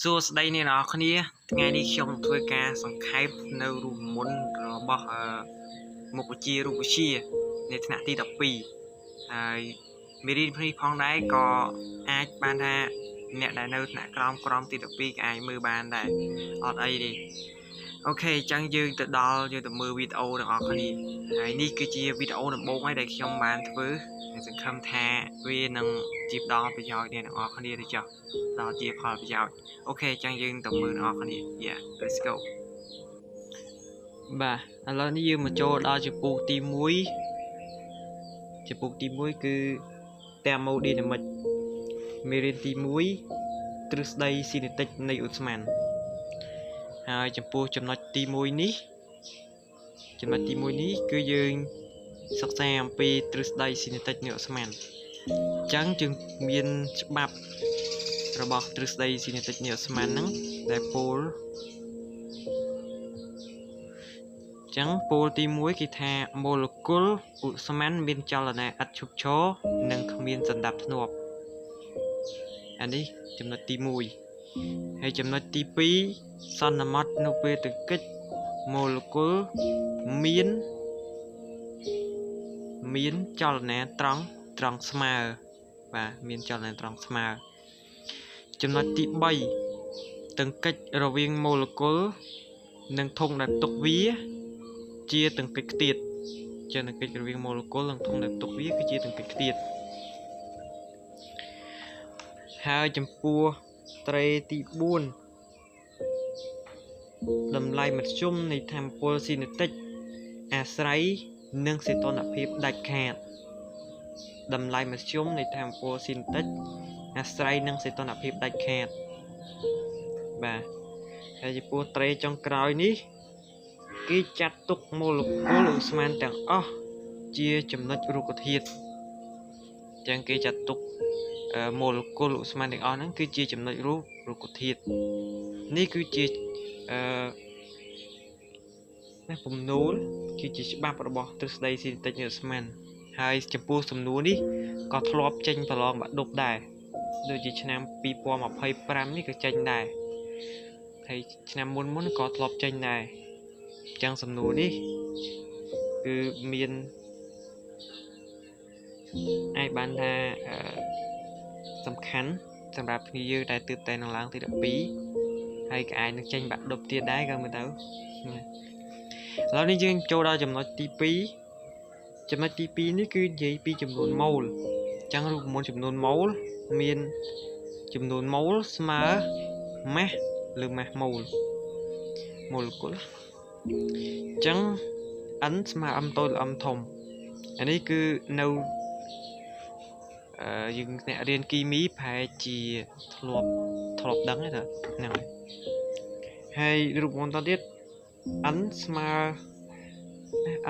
សួស្តីអ្នកនរគ្នាថ្ងៃនេះខ្ញុំធ្វើការសង្ខេបនៅរូបមន្តរបស់មុខវិជ្ជារូបវិទ្យានៃថ្នាក់ទី12ហើយមេរៀននេះផងដែរក៏អាចបានថាអ្នកដែលនៅថ្នាក់ក្រោមទី12ក៏អាចមើលបានដែរអត់អីទេអូខេអញ្ចឹងយើងទៅមើលវីដេអូទាំងអស់គ្នាហើយនេះគឺជាវីដេអូដំបូងហើយដែលខ្ញុំបានធ្វើសង្ឃឹមថាវានឹងជាផ្ដល់ប្រយោជន៍អ្នកទាំងអស់គ្នាទៅចុះដល់ជាផលប្រយោជន៍អូខេអញ្ចឹងយើងទៅមើលទាំងអស់គ្នា Yeah let's go បាទឥឡូវនេះយើងមកចូលដល់ចំពោះទី1ចំពោះទី1គឺ thermodynamic មេរៀនទី1ទ្រឹស្ដីស៊ីនេតិកនៃឧស្ម័នហើយចំពោះចំណុចទី1នេះគឺយើងសិក្សាអំពីទ្រឹស្ដីស៊ីនេតិកនៃឧស្ម័នអញ្ចឹងយើងមានច្បាប់របស់ទ្រឹស្ដីស៊ីនេតិកនៃឧស្ម័នហ្នឹងដែលពោលអញ្ចឹងពោលទី1គេថាម៉ូលេគុលឧស្ម័នមានចលនាឥតឈប់ឈរនិងគ្មានសណ្ដាប់ធ្នាប់អានេះចំណុចទី1ហើយចំណុចទី2សន្មតនៅពេលទង្គិចម៉ូលេគុលមានចលនាត្រង់ស្មើបាទមានចលនាត្រង់ស្មើចំណុចទី3ទង្គិចរវាងម៉ូលេគុលនិងធុងដែលផ្ទុកវាជាទង្គិចខ្ទាតទង្គិចរវាងម៉ូលេគុលនិងធុងដែលផ្ទុកវាគឺជាទង្គិចខ្ទាតហើយចំពោះត្រេទី4តម្លៃមធ្យមនៃថាមពលស៊ីនេតិកអាស្រ័យនឹងសីតុណ្ហភាពដាច់ខាតតម្លៃមធ្យមនៃថាមពលស៊ីនេតិកអាស្រ័យនឹងសីតុណ្ហភាពដាច់ខាតបាទហើយចំពោះត្រេចុងក្រោយនេះគេចាត់ទុកម៉ូលេគុលឧស្ម័នទាំងអស់ជាចំណុចរូបធាតុអញ្ចឹងគេចាត់ទុកម៉ូលេគុលឧស្ម័នទាំងអស់ហ្នឹងគឺជាចំណុចរូបធាតុនេះគឺជាពំនូលគឺជាច្បាប់របស់ទ្រឹស្ដីស៊ីនេតិកនៃឧស្ម័នហើយចំពោះសំណួរនេះក៏ធ្លាប់ចេញប្រឡងបាក់ឌុបដែរដូចជាឆ្នាំ2025នេះក៏ចេញដែរហើយឆ្នាំមុនក៏ធ្លាប់ចេញដែរអញ្ចឹងសំណួរនេះគឺមានអាចបានថាសំខាន់សម្រាប់ភ្ញៀវយើងដែលទើបតែនឹងឡើងទី12ហើយក៏អាចនឹងចេញបាក់ឌុបទៀតដែរក៏មើលទៅឥឡូវនេះយើងចូលដល់ចំណុចទី2នេះគឺនិយាយពីចំនួនម៉ូលអញ្ចឹងរូបមន្តចំនួនម៉ូលមានចំនួនម៉ូលស្មើម៉ាស់ឬម៉ាស់ម៉ូលេគុលអញ្ចឹង n ស្មើ m តូចឬ m ធំអានេះគឺនៅយើងអ្នករៀនគីមីប្រហែលជាធ្លាប់ដឹងទេហ្នឹងហើយរូបមន្តតទៀត n ស្មើ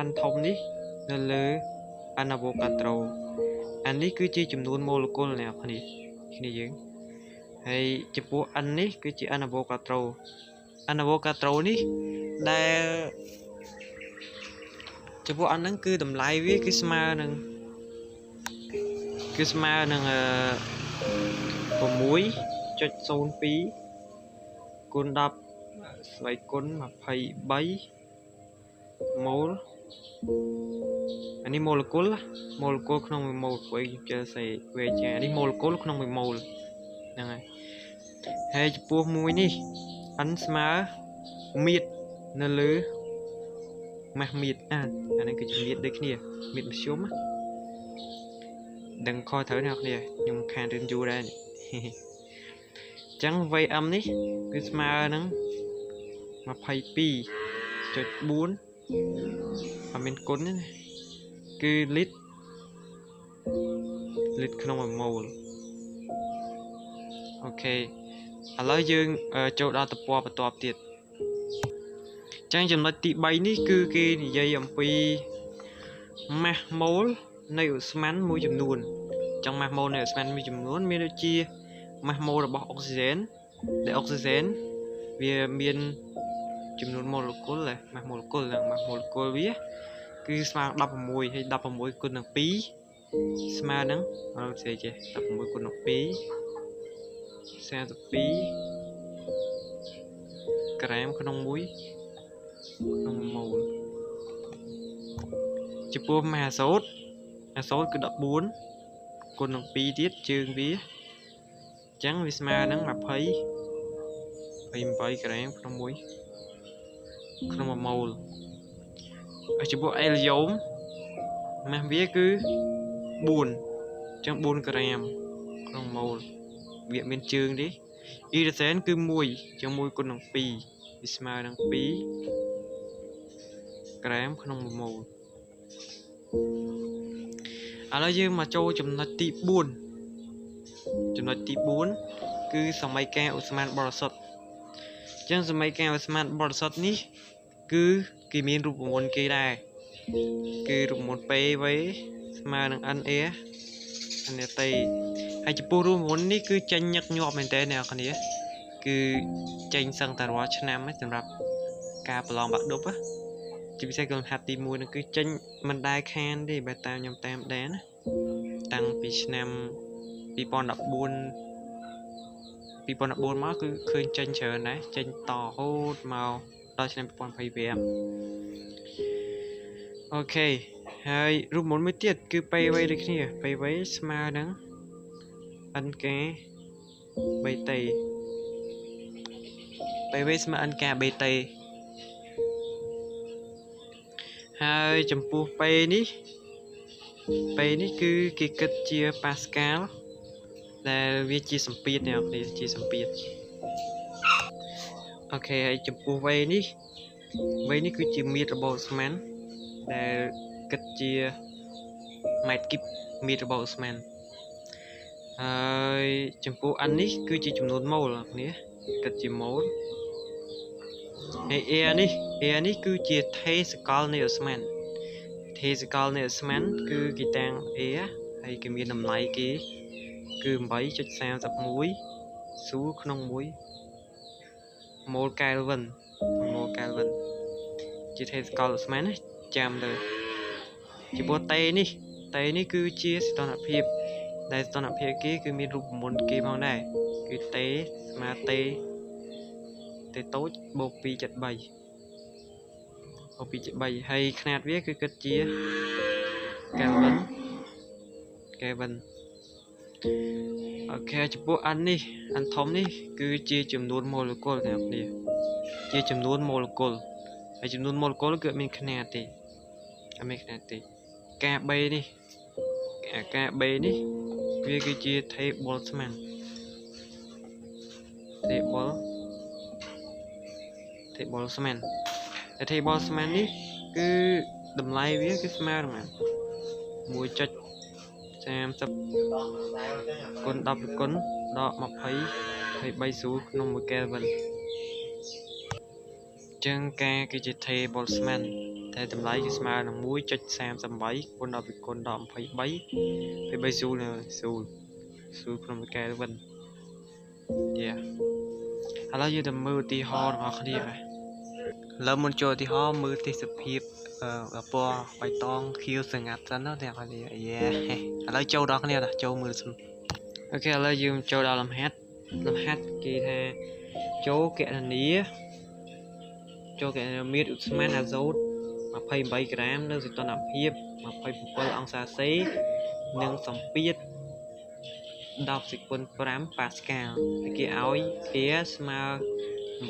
n ធំនេះនៅលើ n អាវ៉ូកាដ្រូអានេះគឺជាចំនួនម៉ូលេគុលអ្នកគ្នាយើងហើយចំពោះ n នេះគឺជា n អាវ៉ូកាដ្រូនេះដែលចំពោះ n ហ្នឹងគឺតម្លៃវាគឺស្មើនឹង 6.02 គុណ10ស្វ័យគុណ23ម៉ូលអានេះម៉ូលេគុលក្នុង1ម៉ូលព្រោះយើងចេះសេវាចានេះម៉ូលេគុលក្នុង1ម៉ូលហ្នឹងហើយចំពោះមួយនេះ n ស្មើមៀតនៅលើម៉ាស់មៀតអានេះគឺជាមៀតដូចគ្នាមៀតមធ្យមដឹងខុសត្រូវអ្នកគ្នាខ្ញុំខានរៀនយូរដែរអញ្ចឹង Vm នេះគឺស្មើនឹង 22.4 អត់មានគុណទេណាគឺលីត្រក្នុង1ម៉ូលអូខេឥឡូវយើងចូលដល់ទំព័របន្ទាប់ទៀតអញ្ចឹងចំណុចទី3នេះគឺគេនិយាយអំពីម៉ាស់ម៉ូលនៃឧស្ម័នមួយចំនួនអញ្ចឹងម៉ាស់ម៉ូលនៃឧស្ម័នមួយចំនួនមានដូចជាម៉ាស់ម៉ូលរបស់អុកស៊ីហ្សែនដែលអុកស៊ីហ្សែនវាមានចំនួនម៉ូលេគុលម៉ាស់ម៉ូលេគុលវាគឺស្មើ16ហើយ16គុណនឹង2ស្មើនឹង16ចេះ16គុណនឹង2 32 ក្រាមក្នុង1ម៉ូលចំពោះមហាសូត្រគឺ14គុណនឹង2ទៀតជើងវាអញ្ចឹងវាស្មើនឹង28ក្រាមក្នុង1ម៉ូលហើយចំពោះអេលយ៉ូមម៉ាស់វាគឺ4អញ្ចឹង4ក្រាមក្នុងម៉ូលវាមានជើងទេអ៊ីរ៉ាសែនគឺ1អញ្ចឹង1គុណនឹង2វាស្មើនឹង2ក្រាមក្នុង1ម៉ូលឥឡូវយើងមកចូលចំណុចទី4គឺសមីការអូស្មန်បរិសុទ្ធអញ្ចឹងសមីការអូស្មန်បរិសុទ្ធនេះគឺគេមានរូបមន្តគេដែរគឺរូបមន្ត PV ស្មើនឹង NA ទេហើយចំពោះរូបមន្តនេះគឺចេញញឹកញាប់មែនតើអ្នកនរគឺចេញសឹងតែរាល់ឆ្នាំសម្រាប់ការប្រឡងបាក់ឌុបជាពិសេសកលហាត់ទី1នោះគឺចេញមិនដែលខានទេបើតាមខ្ញុំតាមដែរណាតាំងពីឆ្នាំ2014មកគឺឃើញចេញច្រើនដែរចេញតរហូតមកដល់ឆ្នាំ2025អូខេហើយរូបមន្តមួយទៀតគឺPVដូចគ្នាPVស្មើនឹង NK 3តេPV ស្មើ NK 3តេហើយចំពោះPនេះគឺគេគិតជាប៉ាស្កាល់ដែលវាជាសម្ពាធអ្នកនរជាសម្ពាធអូខេហើយចំពោះវ័យនេះគឺជាមៀតរបស់អូស្មန်ដែលគិតជាម៉ែត្រគីបមៀតរបស់អូស្មန်ហើយចំពោះអាននេះគឺជាចំនួនម៉ូលអ្នកគិតជាម៉ូលហើយ air នេះគឺជាថេសកលនៃអូស្មန်គឺគេតាំង air ហើយគេមានតម្លៃគេគឺ 8.31 ស៊ូលក្នុង1ម៉ូលកែលវិនជាថេសកលអូស្មန်ណាចាំទៅចំពោះតេនេះគឺជាសីតុណ្ហភាពដែលសីតុណ្ហភាពគេគឺមានរូបមន្តគេផងដែរគឺតេស្មើតេតូចបូក 2.3 ហើយຂະຫນាតវាគឺគិតជាកែលវិនអូខេចំពោះអានធំនេះគឺជាចំនួនម៉ូលេគុលអ្នកនរជាចំនួនម៉ូលេគុលហើយចំនួនម៉ូលេគុលគឺអត់មានຂະຫນាតទេការ B នេះវាគឺជា table ស្មានហើយ table ស្មាននេះគឺតម្លៃវាគឺស្មើនឹង 1.30 គុណ10គុណដល់23ស៊ូលក្នុង1កែលវិនចឹងការគឺជា table ស្មានតែតម្លៃគឺស្មើនឹង 1.38 គុណ10គុណដល់23ស៊ូលក្នុង1កែលវិនឥឡូវយើងទៅមើលឧទាហរណ៍របស់គ្នាបាទឥឡូវមុនចូលឧទាហរណ៍មើលទេសភាពពណ៌បៃតងខៀវស្ងាត់សិនណាអ្នកនរឥឡូវចូលដល់គ្នាចូលមើលសិនអូខេឥឡូវយើងចូលដល់លំហាត់គេថាចូលគណនាមាត្រឧស្ម័នអាសូត28ក្រាមនៅសីតុណ្ហភាព27អង្សាសេនិងសម្ពាធ10.5 ប៉ាស្កាល់គេឲ្យairស្មើ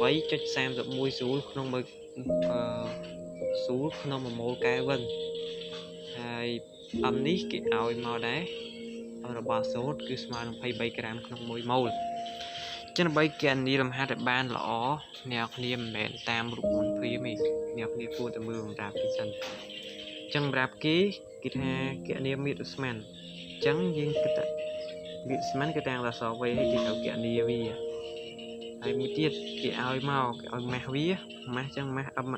8.31 ស៊ូលក្នុង1ម៉ូលកែលវិនហើយអំនេះគេឲ្យមកដែររបស់សូត្រគឺស្មើនឹង23ក្រាមក្នុង1ម៉ូលចឹងដើម្បីគណនាលំហាត់ឲ្យបានល្អអ្នកគ្នាមិនមែនតាមរូបមន្តព្រាហ្មទេអ្នកគ្នាគួរតែមើលសម្រាប់គេសិនចឹងសម្រាប់គេថាគណនាមាត្រឧស្ម័នចឹងយើងគិតថាមាត្រឧស្ម័នគឺតាមអក្សរវេហើយគេត្រូវគណនាវាហើយមួយទៀតគេឲ្យម៉ាស់វាម៉ាស់ចឹងម៉ាស់ m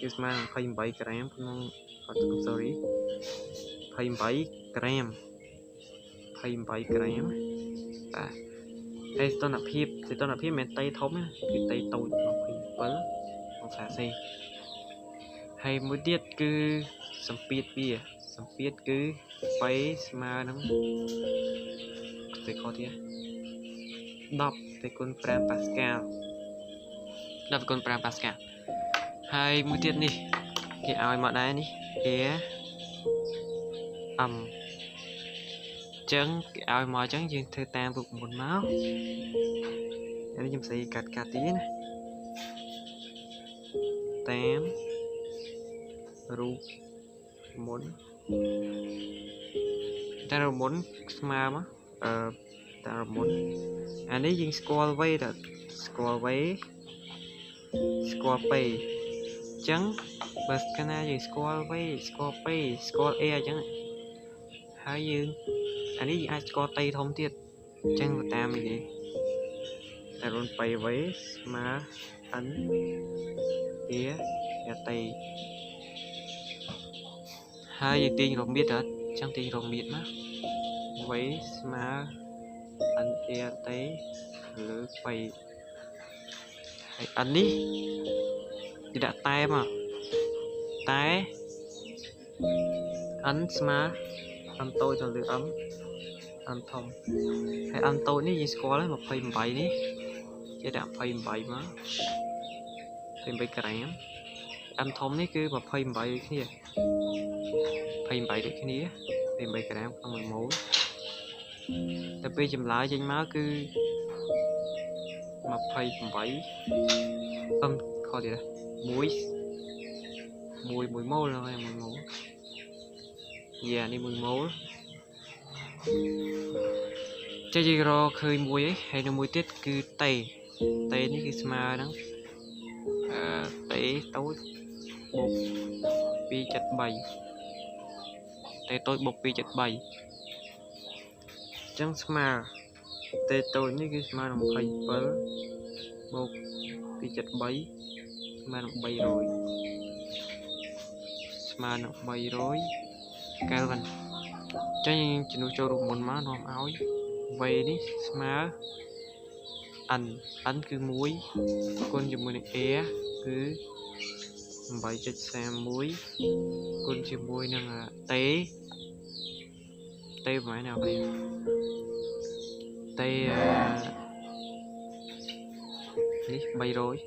គឺស្មើនឹង28ក្រាមក្នុង28ក្រាមបាទហើយសីតុណ្ហភាពមិនតេធំណាគឺតេតូច27អង្សាសេហើយមួយទៀតគឺសម្ពាធគឺ3ស្មើនឹង10 ទៅគុណ5ប៉ាស្កាល់ đập con pram Pascal hai mũi tiết đi cái ao mà đá đi phía trứng cái ao mà trứng dương thư tam vực một máu đây chúng sẽ cắt cắt tí này tám ru muốn ta rồi muốn mà ta rồi muốn anh ấy dương score vây đó score vây score pay trứng bớt cái này dương score vây score pay score air trứng hai dương anh ấy ai score tay thông tiết trứng của ta mình đi ta rồi pay vây mà ấn phía tay hai giờ tiền rồi biết hết chẳng tiền rồi biết mà với mà anh e tay lưỡi quay hãy ấn đi thì đã tay mà tay ấn mà ăn tôi cho lưỡi ấm ăn thông hãy ăn tôi ní gì có lấy một phây bảy ní chứ đã phây bảy mà phây bảy cái ăn thông ní cứ một phây bảy kia phây bảy được cái ní phây bảy cái không mình muốnแต่ไปจำลายจริงมาคือมาไพ่ผมไว้ข้อเดียวมุ้ยโม่เลยมุ้ยโม่นี่มุ้ยโม่จะจีรอเคยมุ้ยhay làมุ้ยtiếtคือเตะนี่คือสมาดังเตะโต๊ะบกปีจัดใบเตะโต๊ะบกปีจัดใบchẳng mà tê tôi như cái mà nó phải bớt một cái chặt bấy mà nó bay rồi mà nó bay rồi cái lần cho nên chỉ nuôi cho được một má nó áo vậy đi mà anh cứ muối con chỉ muối é cứ bay chặt xem muối con chỉ muối năng là tế máy nào đây tay đi bay rồi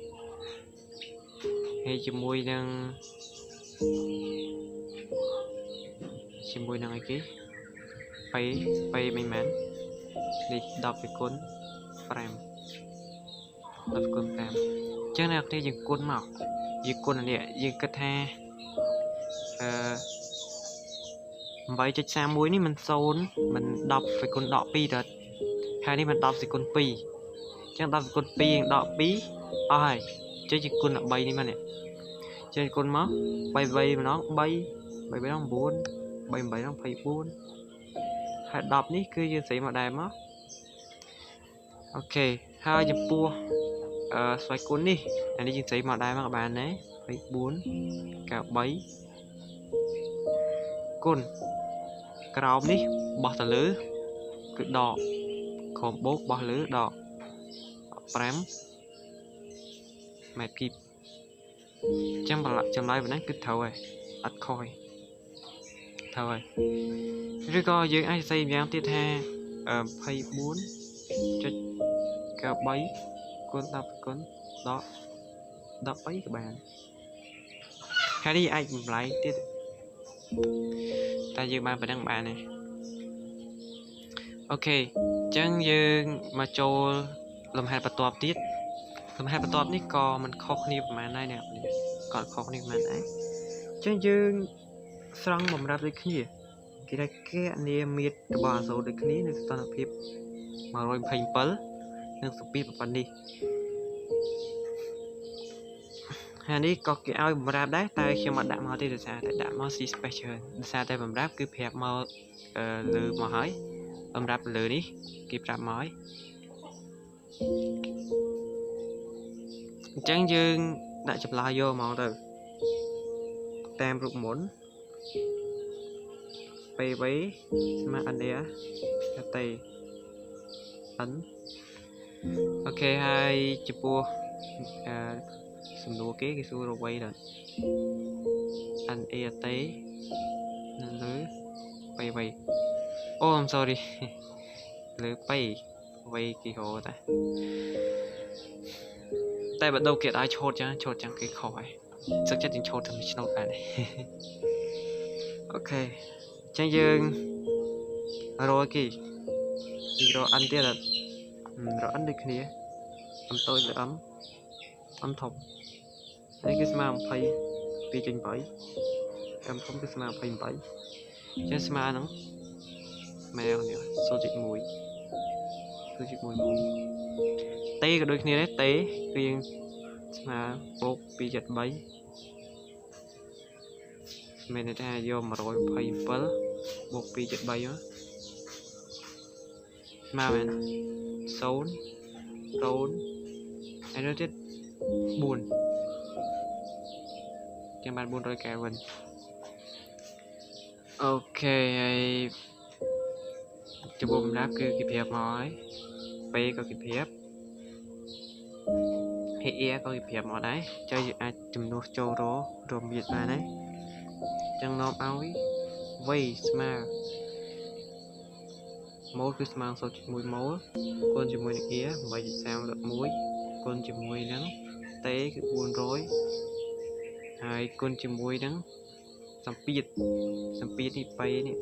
hay chỉ môi đang ấy kia bay may mắn đi đọc cái cuốn pram chứ nào thì dừng cuốn màu dừng cuốn này dừng cất ha vậy cho xa muối ní mình xôn mình đọc phải cuốn đọ pi rồi hai ní mình đọc thì cuốn pi chẳng đọc cuốn pi đọ pi ai chứ chỉ cuốn là bay đi mà nè chơi cuốn máu bay mà nó bay nó buồn bay nó phải buồn hai đọc ní cứ như thế mà đài mất ok hai chục pua xoay cuốn đi anh đi như thế mà đài mà các bạn đấy phải buồn cả bấy cuốn cào đi bỏ tờ lưới cứ đỏ còn bốt bỏ lưới đỏ prém mẹ kịp chẳng bảo lại chầm lại vẫn cứ thầu rồi ắt coi thầu rồi rồi coi dương ai xây nhau tiếp theo phay 4 cho cả bấy con tập con đó đọc bấy các bạn khai đi ai lại tiếp ta dương ban phải đăng bài này ok chẳng dương mà cho làm hai bài tập tiết làm hai bài tập ní co mình khó khăn mà này nè còn khó khăn mà này chẳng dương xong bầm ra được cái gì cái này cái anh miệt bà số được cái ní được toàn là phép mà rồi thành pớ nên số phép phần đi hai ní có cái ao bầm ra đấy tay khi mà đạm máu thì được sao tại đạm máu si special sao tay bầm ráp cứ phép máu lừa mà hỏi bầm ráp lừa đi kịp ráp mói chẳng dương đã chụp lại vô màu từ tem rụt muốn bay váy mà anh đĩa cho tay ấn ok hai chụp bua sừng đua cái xu rồi quay rồi anh e tế lưới bay bay oh I'm sorry lưới bay quay kỳ hồ ta តែបើដូវគេឲ្យឆូតចឹងគេខុសហើយសឹកចិត្តយើងឆូតទៅឆ្នោតបានអូខេចឹងយើងរកគេរកអិនទៀតរកអិនដូចគ្នាអំតូចលើអិនធំនេះគឺស្មើ22.8អិនធំគឺស្មើ28ចឹងស្មើហ្នឹងម៉ែនេះ0.1តេក៏ដូចគ្នាដែរតេគឺយើងស្មើបូក2.3មានន័យថាយក127បូក2.3មកស្មើមែន0ហើយនោះទៀត4ចាំបាន400 Kelvin អូខេហើយចំពោះបំណាប់គឺគេប្រាប់មកហើយពេលក៏គេប្រាប់ហើយអ៊ែក៏គេប្រាប់មកដែរចុះយើងអាចចំនួនចូលរួមមានបានហើយចឹងនាំឲ្យវ័យស្មើម៉ូលគឺស្មើ0.1ម៉ូលគុណជាមួយនឹងអ៊ែ8.31គុណជាមួយនឹងតេគឺ400ហើយគុណជាមួយនឹងសម្ពាធនេះប៉េនេះ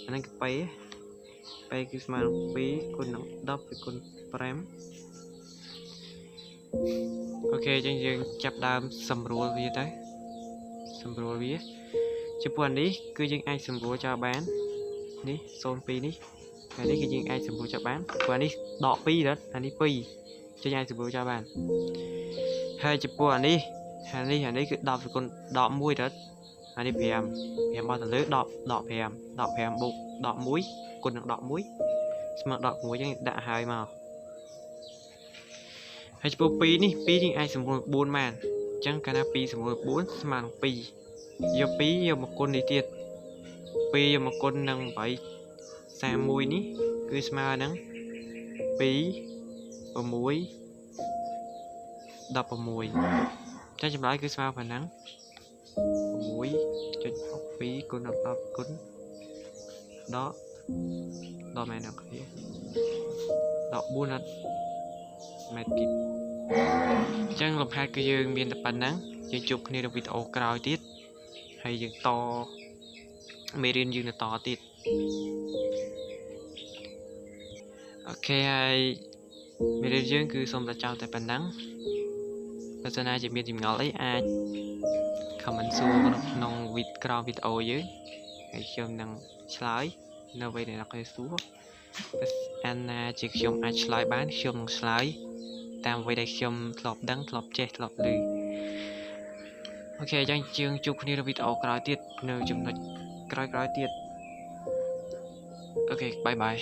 អាហ្នឹងគឺប៉េគឺស្មើនឹង2គុណនឹង10គឺគុណ5អូខេចឹងយើងចាប់ដើមសម្រួលវាទៅចំពោះនេះគឺយើងអាចសម្រួលចោលបាននេះ02នេះហើយនេះគឺយើងអាចសម្រួលចោលបានព្រោះនេះដក2ដល់អានេះ2ចឹងអាចសម្រួលចោលបានហើយចំពោះអានេះគឺ10គុណដក1ដល់អានេះ5បោះទៅលើដក5បូកដក1គុណនឹងដក1ស្មើដក6ចឹងដាក់ហើយមកហើយចំពោះ2នេះ2យើងអាចសម្រួល4បានអញ្ចឹងកាលណា2សម្រួល4ស្មើនឹង2យក2យកមកគុណនេះទៀត2យកមកគុណនឹង831នេះគឺស្មើនឹង2 6 16ចឹងចម្លើយគឺស្មើប៉ុណ្ណឹង6.62គុណនឹង10គុណដកមែនអត់គ្នាដក4អត់ម៉ែត្រគីបអញ្ចឹងលំហាត់គឺយើងមានតែប៉ុណ្ណឹងយើងជួបគ្នានៅវីដេអូក្រោយទៀតហើយយើងតមេរៀនយើងទៅតទៀតអូខេហើយមេរៀនយើងគឺសូមតែចោលតែប៉ុណ្ណឹងបើសិនណាជាមានចម្ងល់អីអាច comment សួរក្នុងក្រោមវីដេអូយើងហើយខ្ញុំនឹងឆ្លើយនៅពេលដែលអ្នកគេសួរបើអានណាជាខ្ញុំអាចឆ្លើយបានខ្ញុំនឹងឆ្លើយតាមអ្វីដែលខ្ញុំធ្លាប់ដឹងធ្លាប់ចេះធ្លាប់ឮអូខេអញ្ចឹងយើងជួបគ្នានៅវីដេអូក្រោយទៀតនៅចំណុចក្រោយទៀតអូខេបាយបាយ